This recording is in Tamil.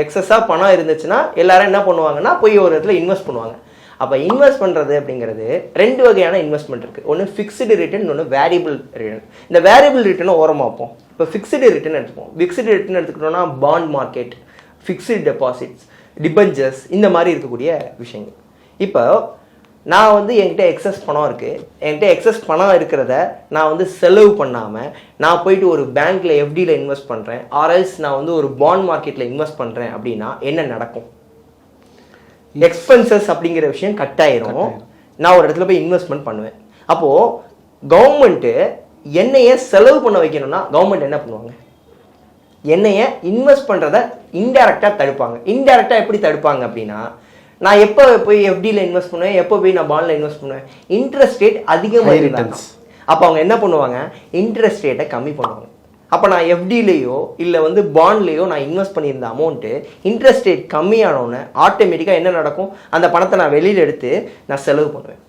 எக்ஸஸாக பணம் இருந்துச்சுன்னா எல்லாரும் என்ன பண்ணுவாங்கன்னா போய் ஒரு இடத்துல இன்வெஸ்ட் பண்ணுவாங்க. அப்போ இன்வெஸ்ட் பண்ணுறது அப்படிங்கிறது 2 வகையான இன்வெஸ்ட்மெண்ட் இருக்குது. ஒன்று ஃபிக்ஸ்டு ரிட்டர்ன், இன்னொன்று வேரியபிள் ரிட்டர்ன். இந்த வேரியபிள் ரிட்டர்னை ஓரமாக வைப்போம். இப்போ ஃபிக்ஸ்டு ரிட்டர்ன் எடுத்துப்போம். ஃபிக்ஸ்டு ரிட்டர்ன் எடுத்துக்கிட்டோம்னா bond market, fixed deposits, debentures, இந்த மாதிரி இருக்கக்கூடிய விஷயங்கள். இப்போ நான் வந்து என்கிட்ட எக்ஸஸ் பணம் இருக்குது, என்கிட்ட எக்ஸஸ் பணம் இருக்கிறத நான் வந்து செலவு பண்ணாமல் நான் போயிட்டு ஒரு பேங்க்கில் எஃப்டியில் இன்வெஸ்ட் பண்ணுறேன், ஆர்எல்ஸ் நான் வந்து ஒரு பாண்ட் மார்க்கெட்டில் இன்வெஸ்ட் பண்ணுறேன் அப்படின்னா என்ன நடக்கும்? எக்ஸ்பென்சஸ் அப்படிங்கிற விஷயம் கட் ஆயிரும். நான் ஒரு இடத்துல போய் இன்வெஸ்ட்மெண்ட் பண்ணுவேன். அப்போது கவர்மெண்ட்டு என்னைய செலவு பண்ண வைக்கணும்னா கவர்மெண்ட் என்ன பண்ணுவாங்க? என்னைய இன்வெஸ்ட் பண்ணுறத இன்டைரக்டாக தடுப்பாங்க. இன்டைரக்டாக எப்படி தடுப்பாங்க அப்படின்னா, நான் எப்போ போய் எஃப்டியில் இன்வெஸ்ட் பண்ணுவேன், எப்போ போய் நான் பாண்டில் இன்வெஸ்ட் பண்ணுவேன், இன்ட்ரெஸ்ட் ரேட் அதிகமாக இருந்தாங்க. அப்போ அவங்க என்ன பண்ணுவாங்க? இன்ட்ரெஸ்ட் ரேட்டை கம்மி பண்ணுவாங்க. அப்போ நான் எஃப்டிலேயோ இல்லை வந்து பாண்ட்லேயோ நான் இன்வெஸ்ட் பண்ணியிருந்த அமௌண்ட்டு இன்ட்ரெஸ்ட் ரேட் கம்மியானோன்னு ஆட்டோமேட்டிக்காக என்ன நடக்கும்? அந்த பணத்தை நான் வெளியில் எடுத்து நான் செலவு பண்ணுவேன்.